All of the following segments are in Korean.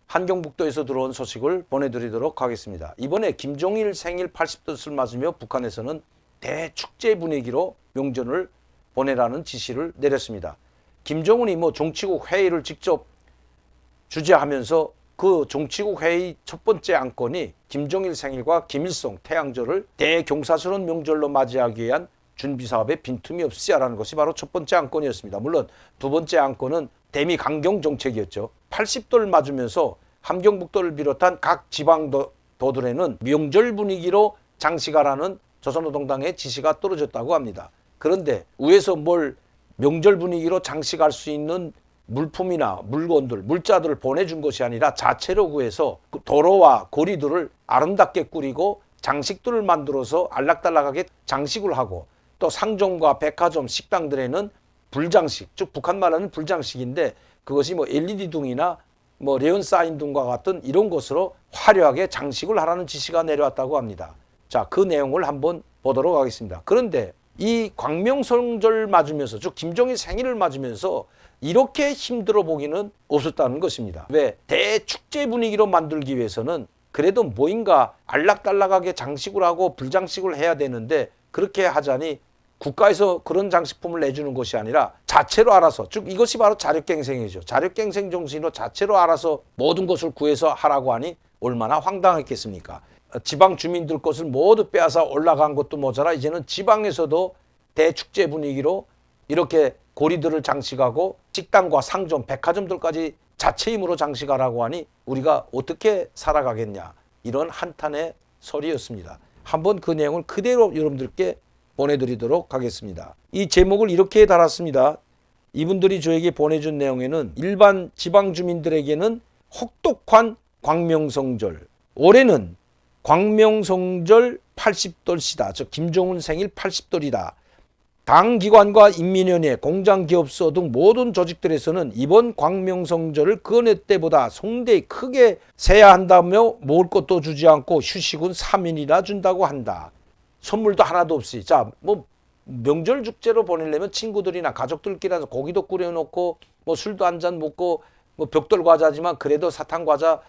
한경북도에서 들어온 소식을 보내드리도록 하겠습니다. 이번에 김정일 생일 80돛을 맞으며 북한에서는 대축제 분위기로 명절을 보내라는 지시를 내렸습니다. 김정은이 정치국 회의를 직접 주재하면서 그 정치국 회의 첫 번째 안건이 김정일 생일과 김일성 태양절을 대경사스러운 명절로 맞이하기 위한 준비 사업에 빈틈이 없이 하라는 것이 바로 첫 번째 안건이었습니다. 물론 두 번째 안건은 대미 강경 정책이었죠. 80도를 맞으면서 함경북도를 비롯한 각 지방도들에는 명절 분위기로 장식하라는 조선노동당의 지시가 떨어졌다고 합니다. 그런데 위에서 뭘 명절 분위기로 장식할 수 있는 물품이나 물건들, 물자들을 보내준 것이 아니라 자체로 구해서 도로와 거리들을 아름답게 꾸리고 장식들을 만들어서 알락달락하게 장식을 하고 또 상점과 백화점, 식당들에는 불장식, 즉 북한 말하는 불장식인데 그것이 LED 등이나 레온 사인 등과 같은 이런 것으로 화려하게 장식을 하라는 지시가 내려왔다고 합니다. 자, 그 내용을 한번 보도록 하겠습니다. 그런데 이 광명성절 맞으면서, 즉 김정일 생일을 맞으면서 이렇게 힘들어 보기는 없었다는 것입니다. 왜? 대축제 분위기로 만들기 위해서는 그래도 뭐인가 알락달락하게 장식을 하고 불장식을 해야 되는데 그렇게 하자니 국가에서 그런 장식품을 내주는 것이 아니라 자체로 알아서, 즉 이것이 바로 자력갱생이죠. 자력갱생 정신으로 자체로 알아서 모든 것을 구해서 하라고 하니 얼마나 황당했겠습니까? 지방 주민들 것을 모두 빼앗아 올라간 것도 모자라 이제는 지방에서도 대축제 분위기로 이렇게 고리들을 장식하고 식당과 상점, 백화점들까지 자체 힘으로 장식하라고 하니 우리가 어떻게 살아가겠냐, 이런 한탄의 소리였습니다. 한번 그 내용을 그대로 여러분들께 보내드리도록 하겠습니다. 이 제목을 이렇게 달았습니다. 이분들이 저에게 보내준 내용에는 일반 지방 주민들에게는 혹독한 광명성절, 올해는 광명성절 80돌시다. 즉 김정은 생일 80돌이다. 당기관과 인민위원회, 공장기업소 등 모든 조직들에서는 이번 광명성절을 그 어느 때보다 성대히 크게 세야 한다며 먹을 것도 주지 않고 휴식은 3일이나 준다고 한다. 선물도 하나도 없이. 자, 명절 축제로 보내려면 친구들이나 가족들끼리 고기도 끓여놓고 술도 한 잔 먹고 벽돌 과자지만 그래도 사탕 과자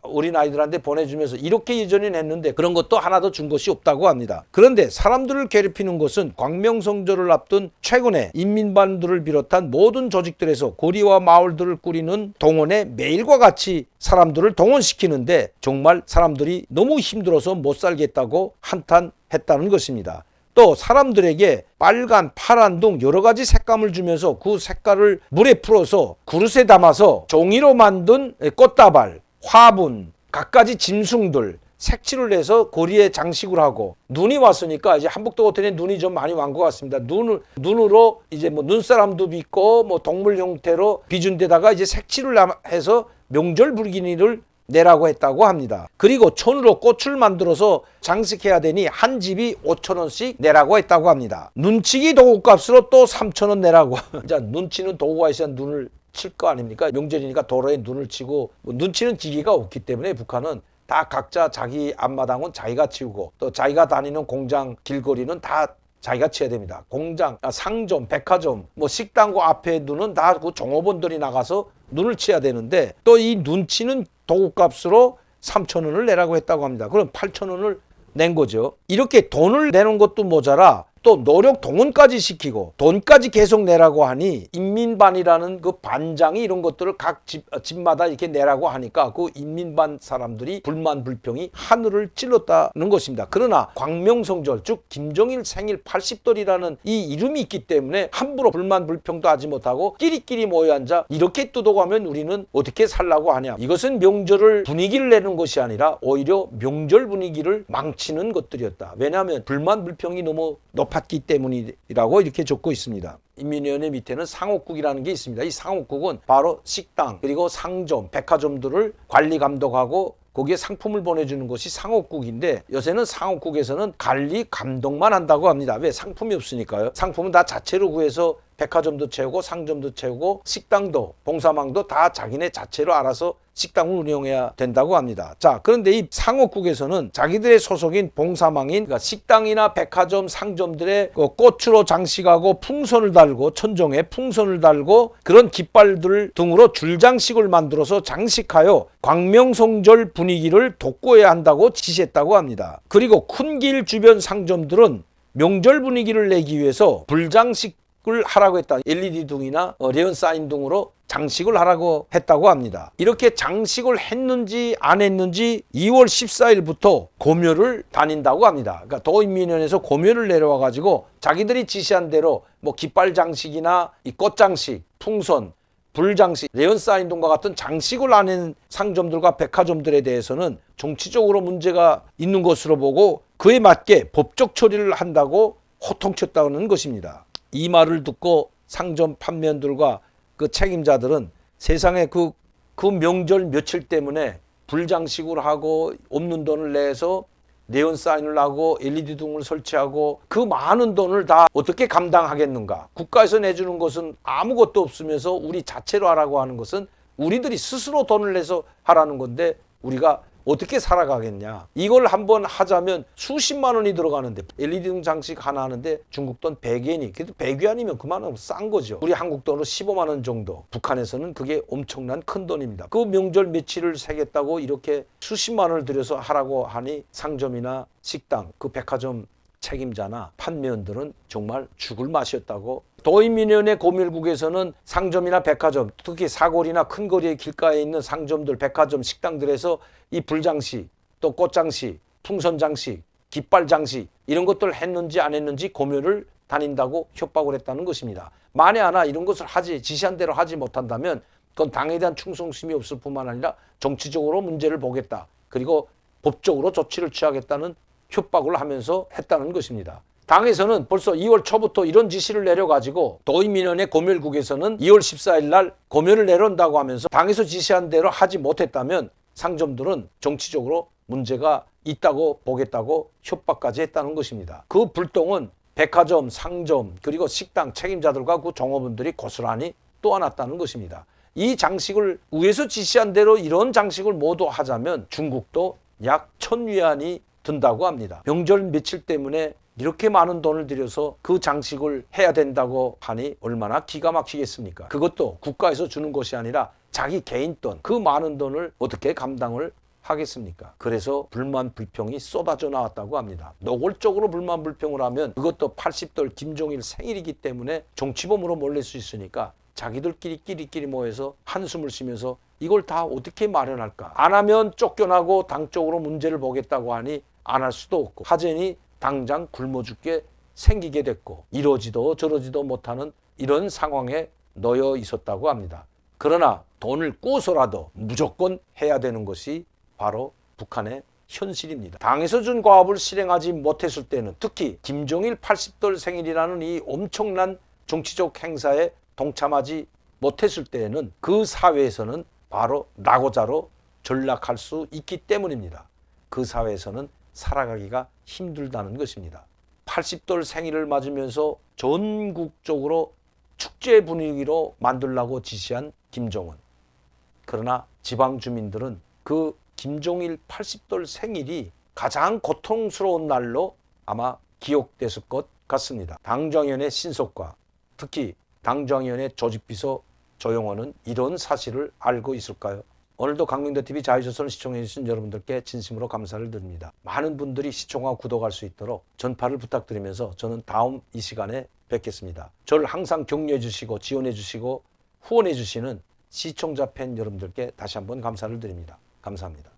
어린 아이들한테 보내주면서 이렇게 예전엔 했는데 그런 것도 하나도 준 것이 없다고 합니다. 그런데 사람들을 괴롭히는 것은 광명성절을 앞둔 최근에 인민반들을 비롯한 모든 조직들에서 고리와 마을들을 꾸리는 동원에 매일과 같이 사람들을 동원시키는데 정말 사람들이 너무 힘들어서 못 살겠다고 한탄했다는 것입니다. 또 사람들에게 빨간, 파란 등 여러 가지 색감을 주면서 그 색깔을 물에 풀어서 그릇에 담아서 종이로 만든 꽃다발, 화분, 갖가지 짐승들 색칠을 해서 거리에 장식을 하고, 눈이 왔으니까 이제 한북도 호텔에 눈이 좀 많이 완 것 같습니다. 눈으로 이제 눈사람도 빚고 동물 형태로 빚은 데다가 이제 색칠을 해서 명절 불기니를 내라고 했다고 합니다. 그리고 천으로 꽃을 만들어서 장식해야 되니 한 집이 5,000원씩 내라고 했다고 합니다. 눈치기 도구값으로 또 3,000원 내라고. 자, 눈치는 도구가 있어야 눈을 칠 거 아닙니까? 명절이니까 도로에 눈을 치고, 눈치는 기기가 없기 때문에 북한은 다 각자 자기 앞마당은 자기가 치우고 또 자기가 다니는 공장 길거리는 다 자기가 치워야 됩니다. 공장, 상점, 백화점, 식당과 앞에 눈은 다 그 종업원들이 나가서 눈을 치워야 되는데 또 이 눈치는 도구값으로 3,000원을 내라고 했다고 합니다. 그럼 8,000원을 낸 거죠. 이렇게 돈을 내는 것도 모자라 또 노력 동원까지 시키고 돈까지 계속 내라고 하니 인민반이라는 그 반장이 이런 것들을 각 집마다 이렇게 내라고 하니까 그 인민반 사람들이 불만 불평이 하늘을 찔렀다는 것입니다. 그러나 광명성절, 즉 김정일 생일 80돌이라는 이 이름이 있기 때문에 함부로 불만 불평도 하지 못하고 끼리끼리 모여 앉아 이렇게 뜯어가면 우리는 어떻게 살라고 하냐. 이것은 명절을 분위기를 내는 것이 아니라 오히려 명절 분위기를 망치는 것들이었다. 왜냐하면 불만 불평이 너무 높았기 때문이라고 이렇게 적고 있습니다. 인민위원회 밑에는 상옥국이라는 게 있습니다. 이 상옥국은 바로 식당 그리고 상점, 백화점들을 관리 감독하고 거기에 상품을 보내주는 것이 상옥국인데 요새는 상옥국에서는 관리 감독만 한다고 합니다. 왜? 상품이 없으니까요. 상품은 다 자체로 구해서 백화점도 채우고 상점도 채우고 식당도 봉사망도 다 자기네 자체로 알아서 식당을 운영해야 된다고 합니다. 자, 그런데 이 상업국에서는 자기들의 소속인 봉사망인 그러니까 식당이나 백화점, 상점들의 꽃으로 장식하고 풍선을 달고 천정에 풍선을 달고 그런 깃발들 등으로 줄장식을 만들어서 장식하여 광명성절 분위기를 돋구어야 한다고 지시했다고 합니다. 그리고 큰 길 주변 상점들은 명절 분위기를 내기 위해서 불장식을 하라고 했다. LED 등이나 레온 사인 등으로 장식을 하라고 했다고 합니다. 이렇게 장식을 했는지 안 했는지 2월 14일부터 고묘를 다닌다고 합니다. 그러니까 도인민원에서 고묘를 내려와 가지고 자기들이 지시한 대로 뭐 깃발 장식이나 이 꽃 장식, 풍선, 불장식, 레온 사인 등과 같은 장식을 안 한 상점들과 백화점들에 대해서는 정치적으로 문제가 있는 것으로 보고 그에 맞게 법적 처리를 한다고 호통쳤다는 것입니다. 이 말을 듣고 상점 판매원들과 그 책임자들은 세상에 그 명절 며칠 때문에 불장식을 하고 없는 돈을 내서 네온 사인을 하고 LED 등을 설치하고 그 많은 돈을 다 어떻게 감당하겠는가. 국가에서 내주는 것은 아무것도 없으면서 우리 자체로 하라고 하는 것은 우리들이 스스로 돈을 내서 하라는 건데 우리가 어떻게 살아가겠냐. 이걸 한번 하자면 수십만 원이 들어가는데 LED 등 장식 하나 하는데 중국 돈 100엔이 그래도 100위안이면 그만하면 싼 거죠. 우리 한국 돈으로 15만 원 정도. 북한에서는 그게 엄청난 큰 돈입니다. 그 명절 며칠을 새겼다고 이렇게 수십만 원을 들여서 하라고 하니 상점이나 식당, 그 백화점 책임자나 판매원들은 정말 죽을 맛이었다고. 도인민원의 고밀국에서는 상점이나 백화점, 특히 사거리나 큰 거리의 길가에 있는 상점들, 백화점, 식당들에서 이 불장식, 또 꽃장식, 풍선장식, 깃발장식 이런 것들 했는지 안 했는지 고묘를 다닌다고 협박을 했다는 것입니다. 만에 하나 이런 것을 지시한 대로 하지 못한다면 그건 당에 대한 충성심이 없을 뿐만 아니라 정치적으로 문제를 보겠다. 그리고 법적으로 조치를 취하겠다는 협박을 하면서 했다는 것입니다. 당에서는 벌써 2월 초부터 이런 지시를 내려가지고 도인민원의 고멸국에서는 2월 14일 날 고멸을 내려온다고 하면서 당에서 지시한 대로 하지 못했다면 상점들은 정치적으로 문제가 있다고 보겠다고 협박까지 했다는 것입니다. 그 불똥은 백화점, 상점 그리고 식당 책임자들과 그 종업원들이 고스란히 또안았다는 것입니다. 이 장식을 위에서 지시한 대로 이런 장식을 모두 하자면 중국도 약 1000위안이 든다고 합니다. 명절 며칠 때문에 이렇게 많은 돈을 들여서 그 장식을 해야 된다고 하니 얼마나 기가 막히겠습니까? 그것도 국가에서 주는 것이 아니라 자기 개인 돈, 그 많은 돈을 어떻게 감당을 하겠습니까? 그래서 불만 불평이 쏟아져 나왔다고 합니다. 노골적으로 불만 불평을 하면 그것도 80돌 김종일 생일이기 때문에 정치범으로 몰릴 수 있으니까 자기들끼리 모여서 한숨을 쉬면서 이걸 다 어떻게 마련할까? 안 하면 쫓겨나고 당 쪽으로 문제를 보겠다고 하니 안 할 수도 없고 하자니 당장 굶어 죽게 생기게 됐고 이러지도 저러지도 못하는 이런 상황에 놓여 있었다고 합니다. 그러나 돈을 꾸어서라도 무조건 해야 되는 것이 바로 북한의 현실입니다. 당에서 준 과업을 실행하지 못했을 때는 특히 김정일 80돌 생일이라는 이 엄청난 정치적 행사에 동참하지 못했을 때에는 그 사회에서는 바로 낙오자로 전락할 수 있기 때문입니다. 그 사회에서는 살아가기가 힘들다는 것입니다. 80돌 생일을 맞으면서 전국적으로 축제 분위기로 만들라고 지시한 김정은. 그러나 지방 주민들은 그 김종일 80돌 생일이 가장 고통스러운 날로 아마 기억됐을 것 같습니다. 당정위원회 신속과 특히 당정위원회 조직비서 조용호는 이런 사실을 알고 있을까요? 오늘도 강민도TV 자유조선을 시청해주신 여러분들께 진심으로 감사를 드립니다. 많은 분들이 시청하고 구독할 수 있도록 전파를 부탁드리면서 저는 다음 이 시간에 뵙겠습니다. 저를 항상 격려해 주시고 지원해 주시고 후원해 주시는 시청자 팬 여러분들께 다시 한번 감사를 드립니다. 감사합니다.